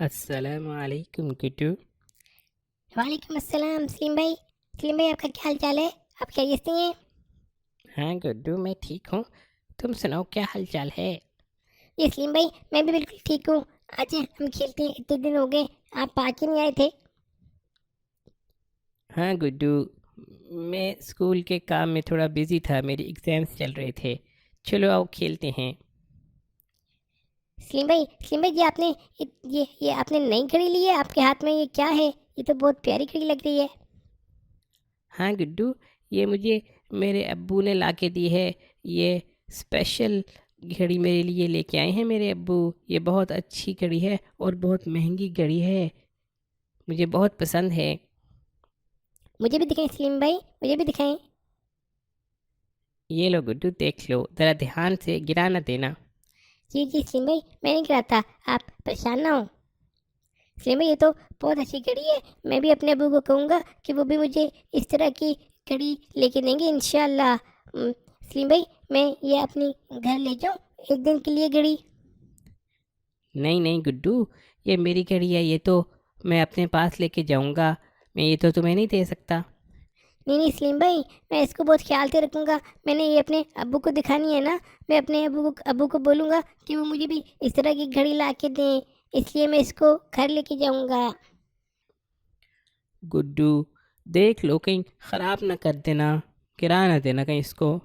السلام علیکم کٹو۔ وعلیکم السلام سلیم بھائی. سلیم بھائی آپ کا کیا حال چال ہے؟ آپ خیریت سے ہیں؟ ہاں گڈو، میں ٹھیک ہوں، تم سناؤ کیا حال چال ہے؟ جی سلیم بھائی میں بھی بالکل ٹھیک ہوں. آج ہم کھیلتے ہیں، اتنے دن ہو گئے آپ پارک کیوں نہیں آئے تھے؟ ہاں گڈو، میں اسکول کے کام میں تھوڑا بزی تھا، میری ایگزامس چل رہے تھے. چلو آؤ کھیلتے ہیں. سلیم بھائی جی آپ نے یہ آپ نے نئی گھڑی لی ہے؟ آپ کے ہاتھ میں یہ کیا ہے؟ یہ تو بہت پیاری گھڑی لگ رہی ہے. ہاں گڈو، یہ مجھے میرے ابو نے لا کے دی ہے. یہ اسپیشل گھڑی میرے لیے لے کے آئے ہیں میرے ابو. یہ بہت اچھی گھڑی ہے اور بہت مہنگی گھڑی ہے، مجھے بہت پسند ہے. مجھے بھی دکھائیں سلیم بھائی، مجھے بھی دکھائیں. یہ لو گڈو دیکھ لو، ذرا دھیان سے گرا نہ دینا. جی جی سلیم بھائی میں نہیں کراتا، آپ پریشان نہ ہوں. سلیم بھائی یہ تو بہت اچھی گھڑی ہے. میں بھی اپنے ابو کو کہوں گا کہ وہ بھی مجھے اس طرح کی گھڑی لے کے دیں گے انشاءاللہ. سلیم بھائی میں یہ اپنی گھر لے جاؤں ایک دن کے لیے گھڑی؟ نہیں نہیں گڈو، یہ میری گھڑی ہے، یہ تو میں اپنے پاس لے کے جاؤں گا، میں یہ تو تمہیں نہیں دے سکتا. نہیں نہیں سلیم بھائی میں اس کو بہت خیال سے رکھوں گا. میں نے یہ اپنے ابو کو دکھانی ہے نا. میں اپنے ابو کو بولوں گا کہ وہ مجھے بھی اس طرح کی گھڑی لا کے دیں، اس لیے میں اس کو گھر لے کے جاؤں گا. گڈو دیکھ لو کہیں خراب نہ کر دینا، گرا نہ دینا کہیں اس کو.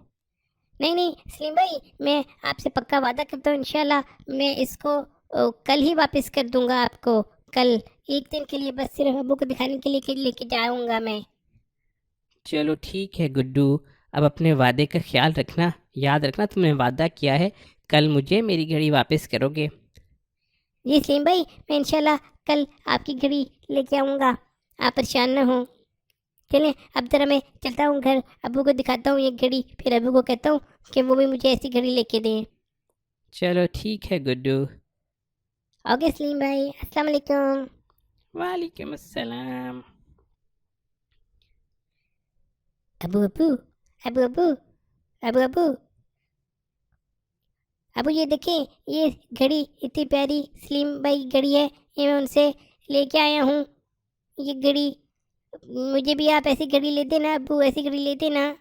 نہیں نہیں سلیم بھائی میں آپ سے پکا وعدہ کرتا ہوں انشاءاللہ میں اس کو کل ہی واپس کر دوں گا آپ کو. کل ایک دن کے لیے بس صرف ابو کو دکھانے کے لیے لے کے جاؤں گا میں. چلو ٹھیک ہے گڈو، اب اپنے وعدے کا خیال رکھنا، یاد رکھنا تم نے وعدہ کیا ہے کل مجھے میری گھڑی واپس کرو گے. جی سلیم بھائی میں انشاءاللہ کل آپ کی گھڑی لے کے آؤں گا، آپ پریشان نہ ہوں. چلیں اب ذرا میں چلتا ہوں گھر، ابو کو دکھاتا ہوں یہ گھڑی، پھر ابو کو کہتا ہوں کہ وہ بھی مجھے ایسی گھڑی لے کے دیں. چلو ٹھیک ہے گڈو. اوکے سلیم بھائی السلام علیکم. وعلیکم السلام. ابو ابو ابو ابو ابو ابو ابو یہ دیکھیں یہ گھڑی اتنی پیاری سلیم بھائی گھڑی ہے، یہ میں ان سے لے کے آیا ہوں. یہ گھڑی مجھے بھی آپ ایسی گھڑی لے دینا ابو، ایسی گھڑی لے دینا.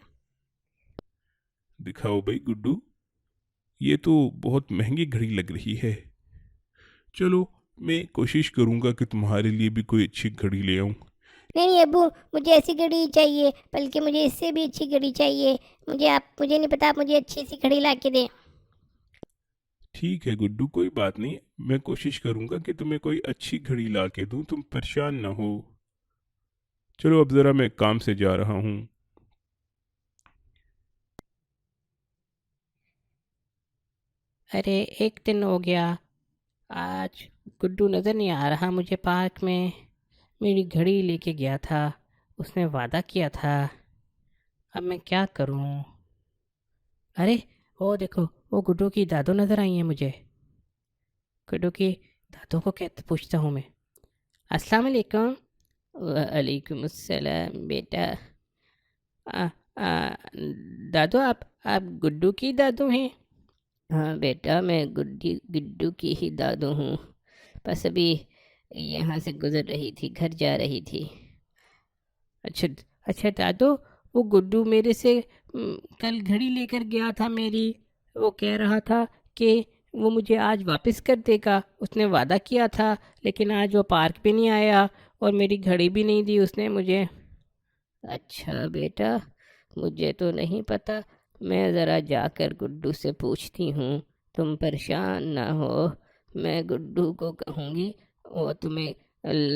دکھاؤ بھائی گڈو، یہ تو بہت مہنگی گھڑی لگ رہی ہے. چلو میں کوشش کروں گا کہ تمہارے لیے بھی کوئی اچھی گھڑی لے آؤں. نہیں نہیں ابو مجھے ایسی گھڑی چاہیے، بلکہ مجھے اس سے بھی اچھی گھڑی چاہیے. مجھے نہیں پتا، آپ مجھے اچھی سی گھڑی لا کے دیں. ٹھیک ہے گڈو، کوئی بات نہیں، میں کوشش کروں گا کہ تمہیں کوئی اچھی گھڑی لا کے دوں، تم پریشان نہ ہو. چلو اب ذرا میں کام سے جا رہا ہوں. ارے ایک دن ہو گیا، آج گڈو نظر نہیں آ رہا مجھے پارک میں. میری گھڑی لے کے گیا تھا، اس نے وعدہ کیا تھا، اب میں کیا کروں؟ ارے وہ دیکھو، وہ گڈو کی دادو نظر آئی ہیں مجھے. گڈو کی دادو کو کہتے پوچھتا ہوں میں. السلام علیکم. وعلیکم السلام بیٹا. آ, آ, دادو آپ گڈو کی دادو ہیں؟ ہاں بیٹا میں گڈو کی ہی دادو ہوں، بس ابھی یہاں سے گزر رہی تھی، گھر جا رہی تھی. اچھا اچھا دادو، وہ گڈو میرے سے کل گھڑی لے کر گیا تھا میری، وہ کہہ رہا تھا کہ وہ مجھے آج واپس کر دے گا، اس نے وعدہ کیا تھا، لیکن آج وہ پارک بھی نہیں آیا اور میری گھڑی بھی نہیں دی اس نے مجھے. اچھا بیٹا مجھے تو نہیں پتہ، میں ذرا جا کر گڈو سے پوچھتی ہوں، تم پریشان نہ ہو، میں گڈو کو کہوں گی وہ تمہیں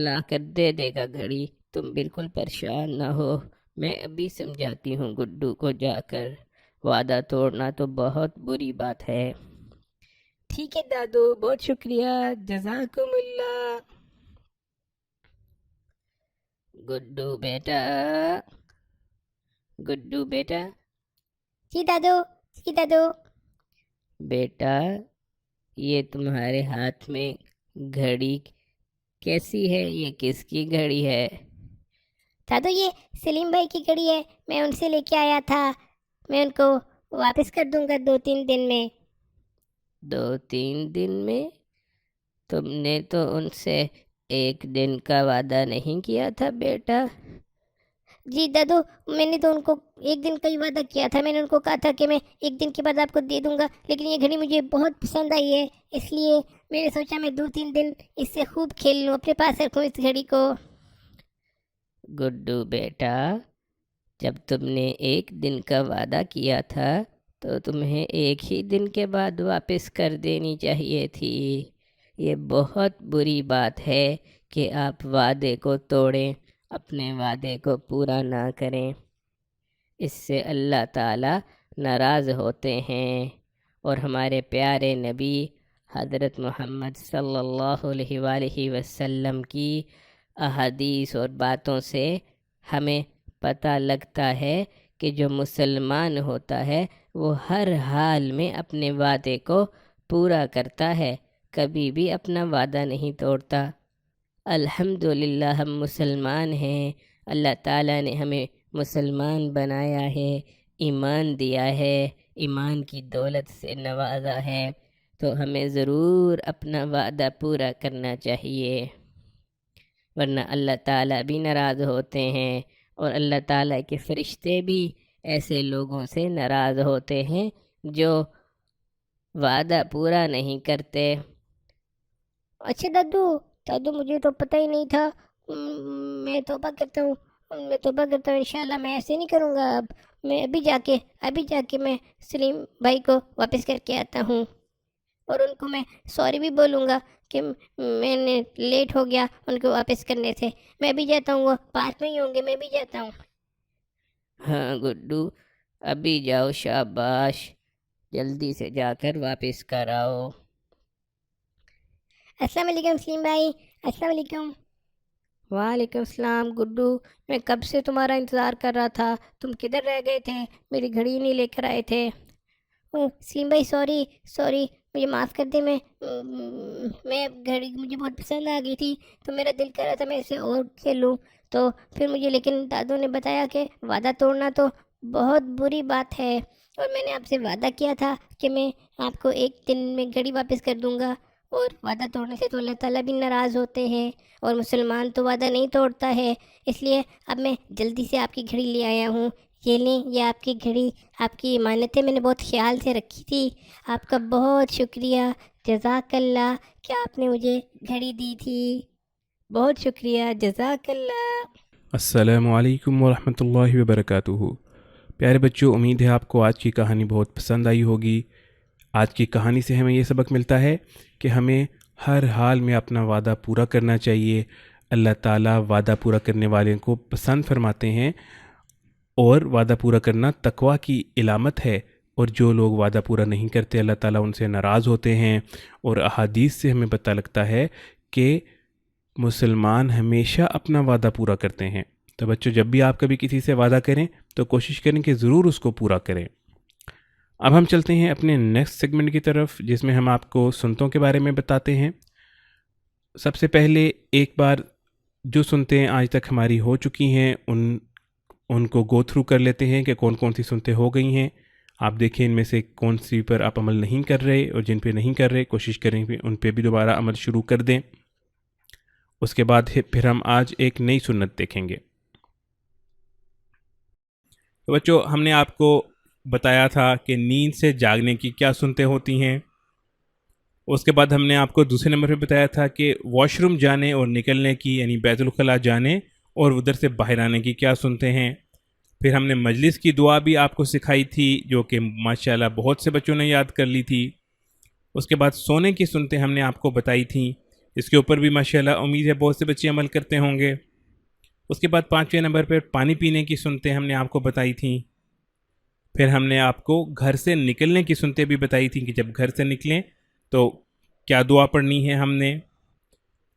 لا کر دے دے گا گھڑی، تم بالکل پریشان نہ ہو. میں ابھی سمجھاتی ہوں گڈو کو جا کر، وعدہ توڑنا تو بہت بری بات ہے. ٹھیک ہے دادو، بہت شکریہ، جزاکم اللہ. گڈو بیٹا، گڈو بیٹا. جی دادو، جی دادو. بیٹا یہ تمہارے ہاتھ میں گھڑی کیسی ہے؟ یہ کس کی گھڑی ہے؟ دادو یہ سلیم بھائی کی گھڑی ہے، میں ان سے لے کے آیا تھا، میں ان کو واپس کر دوں گا 2-3 دن میں. 2-3 دن میں؟ تم نے تو ان سے ایک دن کا وعدہ نہیں کیا تھا بیٹا؟ جی دادو، میں نے تو ان کو ایک دن کا ہی وعدہ کیا تھا. میں نے ان کو کہا تھا کہ میں ایک دن کے بعد آپ کو دے دوں گا، لیکن یہ گھڑی مجھے بہت پسند آئی ہے، اس لیے میں نے سوچا میں 2-3 دن اس سے خوب کھیل لوں، اپنے پاس رکھوں اس گھڑی کو. گڈو بیٹا، جب تم نے ایک دن کا وعدہ کیا تھا تو تمہیں ایک ہی دن کے بعد واپس کر دینی چاہیے تھی. یہ بہت بری بات ہے کہ آپ وعدے کو توڑیں، اپنے وعدے کو پورا نہ کریں. اس سے اللہ تعالیٰ ناراض ہوتے ہیں، اور ہمارے پیارے نبی حضرت محمد صلی اللہ علیہ وآلہ وسلم کی احادیث اور باتوں سے ہمیں پتہ لگتا ہے کہ جو مسلمان ہوتا ہے وہ ہر حال میں اپنے وعدے کو پورا کرتا ہے، کبھی بھی اپنا وعدہ نہیں توڑتا. الحمدللہ ہم مسلمان ہیں، اللہ تعالیٰ نے ہمیں مسلمان بنایا ہے، ایمان دیا ہے، ایمان کی دولت سے نوازا ہے، تو ہمیں ضرور اپنا وعدہ پورا کرنا چاہیے، ورنہ اللہ تعالیٰ بھی ناراض ہوتے ہیں، اور اللہ تعالیٰ کے فرشتے بھی ایسے لوگوں سے ناراض ہوتے ہیں جو وعدہ پورا نہیں کرتے. اچھا دادو مجھے تو پتہ ہی نہیں تھا. میں توبہ کرتا ہوں، انشاءاللہ میں ایسے نہیں کروں گا. اب میں ابھی جا کے میں سلیم بھائی کو واپس کر کے آتا ہوں، اور ان کو میں سوری بھی بولوں گا کہ میں نے لیٹ ہو گیا ان کو واپس کرنے سے. میں بھی جاتا ہوں، وہ پاس میں ہی ہوں گے، میں بھی جاتا ہوں. ہاں گڈو، ابھی جاؤ، شاباش، جلدی سے جا کر واپس کر آؤ. السلام علیکم سلیم بھائی، السلام علیکم. وعلیکم السلام گڈو، میں کب سے تمہارا انتظار کر رہا تھا، تم کدھر رہ گئے تھے؟ میری گھڑی نہیں لے کر آئے تھے. سلیم بھائی سوری، مجھے معاف کر دیں. میں گھڑی مجھے بہت پسند آ گئی تھی، تو میرا دل کر رہا تھا میں اسے اور کھیلوں، تو پھر مجھے لیکن دادو نے بتایا کہ وعدہ توڑنا تو بہت بری بات ہے، اور میں نے آپ سے وعدہ کیا تھا کہ میں آپ کو ایک دن میں گھڑی واپس کر دوں گا، اور وعدہ توڑنے سے تو اللہ تعالیٰ بھی ناراض ہوتے ہیں، اور مسلمان تو وعدہ نہیں توڑتا ہے. اس لیے اب میں جلدی سے آپ کی گھڑی لے آیا ہوں. یہ لیں، یہ آپ کی گھڑی، آپ کی امانتیں میں نے بہت خیال سے رکھی تھی. آپ کا بہت شکریہ، جزاک اللہ کہ آپ نے مجھے گھڑی دی تھی. بہت شکریہ، جزاک اللہ. السلام علیکم ورحمۃ اللہ وبرکاتہ. پیارے بچوں، امید ہے آپ کو آج کی کہانی بہت پسند آئی ہوگی. آج کی کہانی سے ہمیں یہ سبق ملتا ہے کہ ہمیں ہر حال میں اپنا وعدہ پورا کرنا چاہیے. اللہ تعالیٰ وعدہ پورا کرنے والوں کو پسند فرماتے ہیں، اور وعدہ پورا کرنا تقویٰ کی علامت ہے، اور جو لوگ وعدہ پورا نہیں کرتے اللہ تعالیٰ ان سے ناراض ہوتے ہیں. اور احادیث سے ہمیں پتہ لگتا ہے کہ مسلمان ہمیشہ اپنا وعدہ پورا کرتے ہیں. تو بچوں، جب بھی آپ کبھی کسی سے وعدہ کریں تو کوشش کریں کہ ضرور اس کو پورا کریں. اب ہم چلتے ہیں اپنے نیکسٹ سیگمنٹ کی طرف، جس میں ہم آپ کو سنتوں کے بارے میں بتاتے ہیں. سب سے پہلے ایک بار جو سنتیں آج تک ہماری ہو چکی ہیں ان کو گو تھرو کر لیتے ہیں کہ کون کون سی سنتیں ہو گئی ہیں. آپ دیکھیں ان میں سے کون سی پر آپ عمل نہیں کر رہے، اور جن پہ نہیں کر رہے کوشش کریں کہ ان پہ بھی دوبارہ عمل شروع کر دیں. اس کے بعد پھر ہم آج ایک نئی سنت دیکھیں گے. تو بچوں، ہم نے آپ کو بتایا تھا کہ نیند سے جاگنے کی کیا سنتیں ہوتی ہیں. اس کے بعد ہم نے آپ کو دوسرے نمبر پہ بتایا تھا کہ واش روم جانے اور نکلنے کی، یعنی بیت الخلاء جانے اور ادھر سے باہر آنے کی کیا سنتیں ہیں. پھر ہم نے مجلس کی دعا بھی آپ کو سکھائی تھی، جو کہ ماشاءاللہ بہت سے بچوں نے یاد کر لی تھی. اس کے بعد سونے کی سنتیں ہم نے آپ کو بتائی تھیں، اس کے اوپر بھی ماشاءاللہ امید ہے بہت سے بچے عمل کرتے ہوں گے. اس کے بعد 5ویں نمبر پر پانی پینے کی سنتیں ہم نے آپ کو بتائی تھیں. پھر ہم نے آپ کو گھر سے نکلنے کی سنتیں بھی بتائی تھیں کہ جب گھر سے نکلیں تو کیا دعا پڑھنی ہے ہم نے.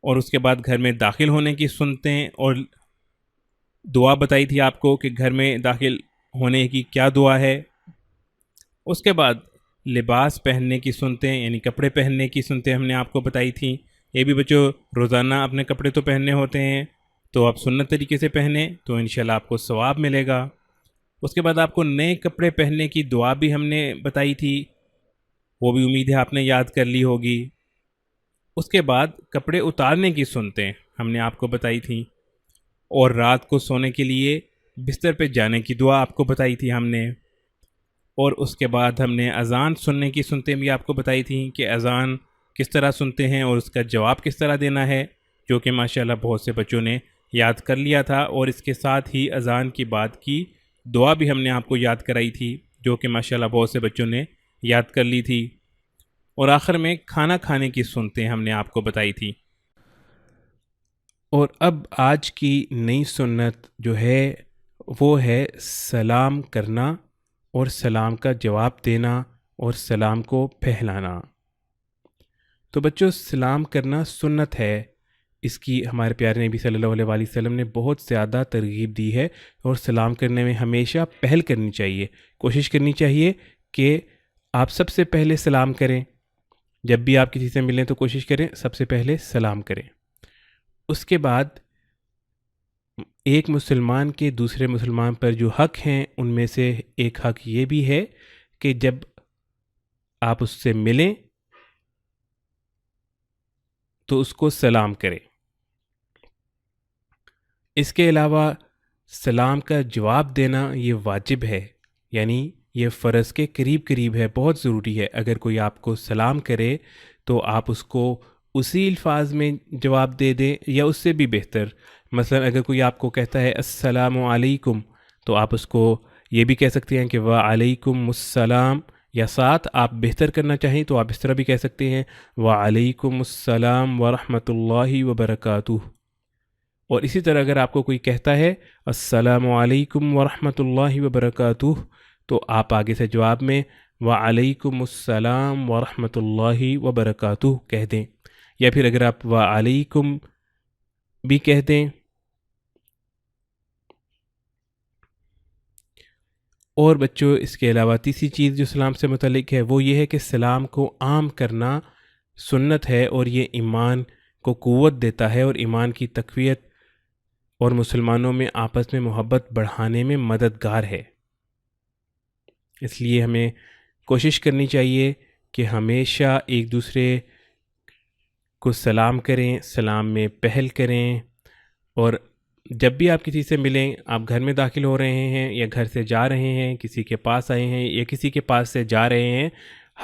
اور اس کے بعد گھر میں داخل ہونے کی سنتیں اور دعا بتائی تھی آپ کو کہ گھر میں داخل ہونے کی کیا دعا ہے. اس کے بعد لباس پہننے کی سنتیں، یعنی کپڑے پہننے کی سنتیں ہم نے آپ کو بتائی تھیں. یہ بھی بچوں روزانہ اپنے کپڑے تو پہننے ہوتے ہیں، تو آپ سنت طریقے سے پہنیں تو انشاءاللہ آپ کو ثواب ملے گا. اس کے بعد آپ کو نئے کپڑے پہننے کی دعا بھی ہم نے بتائی تھی، وہ بھی امید ہے آپ نے یاد کر لی ہوگی. اس کے بعد کپڑے اتارنے کی سنتیں ہم نے آپ کو بتائی تھیں، اور رات کو سونے کے لیے بستر پہ جانے کی دعا آپ کو بتائی تھی ہم نے، اور اس کے بعد ہم نے اذان سننے کی سنتیں بھی آپ کو بتائی تھیں کہ اذان کس طرح سنتے ہیں اور اس کا جواب کس طرح دینا ہے، جو کہ ماشاءاللہ بہت سے بچوں نے یاد کر لیا تھا، اور اس کے ساتھ ہی اذان کی بعد کی دعا بھی ہم نے آپ کو یاد کرائی تھی، جو کہ ماشاءاللہ بہت سے بچوں نے یاد کر لی تھی، اور آخر میں کھانا کھانے کی سنتیں ہم نے آپ کو بتائی تھی۔ اور اب آج کی نئی سنت جو ہے وہ ہے سلام کرنا اور سلام کا جواب دینا اور سلام کو پھیلانا۔ تو بچوں، سلام کرنا سنت ہے، اس کی ہمارے پیارے نبی صلی اللہ علیہ وآلہ وسلم نے بہت زیادہ ترغیب دی ہے، اور سلام کرنے میں ہمیشہ پہل کرنی چاہیے، کوشش کرنی چاہیے کہ آپ سب سے پہلے سلام کریں۔ جب بھی آپ کسی سے ملیں تو کوشش کریں سب سے پہلے سلام کریں۔ اس کے بعد ایک مسلمان کے دوسرے مسلمان پر جو حق ہیں ان میں سے ایک حق یہ بھی ہے کہ جب آپ اس سے ملیں تو اس کو سلام کریں۔ اس کے علاوہ سلام کا جواب دینا یہ واجب ہے، یعنی یہ فرض کے قریب ہے، بہت ضروری ہے۔ اگر کوئی آپ کو سلام کرے تو آپ اس کو اسی الفاظ میں جواب دے دیں یا اس سے بھی بہتر۔ مثلا اگر کوئی آپ کو کہتا ہے السلام علیکم تو آپ اس کو یہ بھی کہہ سکتے ہیں کہ وعلیکم السلام، یا ساتھ آپ بہتر کرنا چاہیں تو آپ اس طرح بھی کہہ سکتے ہیں وعلیکم السلام ورحمۃ اللہ وبرکاتہ۔ اور اسی طرح اگر آپ کو کوئی کہتا ہے السلام علیکم ورحمۃ اللہ وبرکاتہ تو آپ آگے سے جواب میں وعلیکم السلام ورحمۃ اللہ وبرکاتہ کہہ دیں، یا پھر اگر آپ وعلیکم بھی کہہ دیں۔ اور بچوں، اس کے علاوہ تیسری چیز جو سلام سے متعلق ہے وہ یہ ہے کہ سلام کو عام کرنا سنت ہے، اور یہ ایمان کو قوت دیتا ہے اور ایمان کی تقویت اور مسلمانوں میں آپس میں محبت بڑھانے میں مددگار ہے۔ اس لیے ہمیں کوشش کرنی چاہیے کہ ہمیشہ ایک دوسرے کو سلام کریں، سلام میں پہل کریں، اور جب بھی آپ کسی سے ملیں، آپ گھر میں داخل ہو رہے ہیں یا گھر سے جا رہے ہیں، کسی کے پاس آئے ہیں یا کسی کے پاس سے جا رہے ہیں،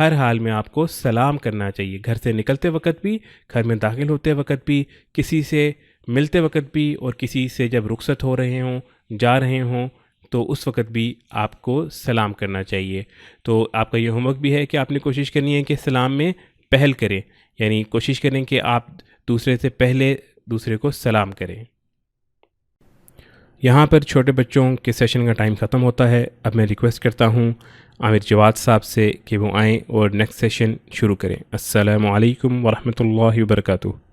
ہر حال میں آپ کو سلام کرنا چاہیے۔ گھر سے نکلتے وقت بھی، گھر میں داخل ہوتے وقت بھی، کسی سے ملتے وقت بھی، اور کسی سے جب رخصت ہو رہے ہوں، جا رہے ہوں، تو اس وقت بھی آپ کو سلام کرنا چاہیے۔ تو آپ کا یہ ہوم ورک بھی ہے کہ آپ نے کوشش کرنی ہے کہ سلام میں پہل کریں، یعنی کوشش کریں کہ آپ دوسرے سے پہلے دوسرے کو سلام کریں۔ یہاں پر چھوٹے بچوں کے سیشن کا ٹائم ختم ہوتا ہے۔ اب میں ریکویسٹ کرتا ہوں عامر جواد صاحب سے کہ وہ آئیں اور نیکسٹ سیشن شروع کریں۔ السلام علیکم ورحمۃ اللہ وبرکاتہ۔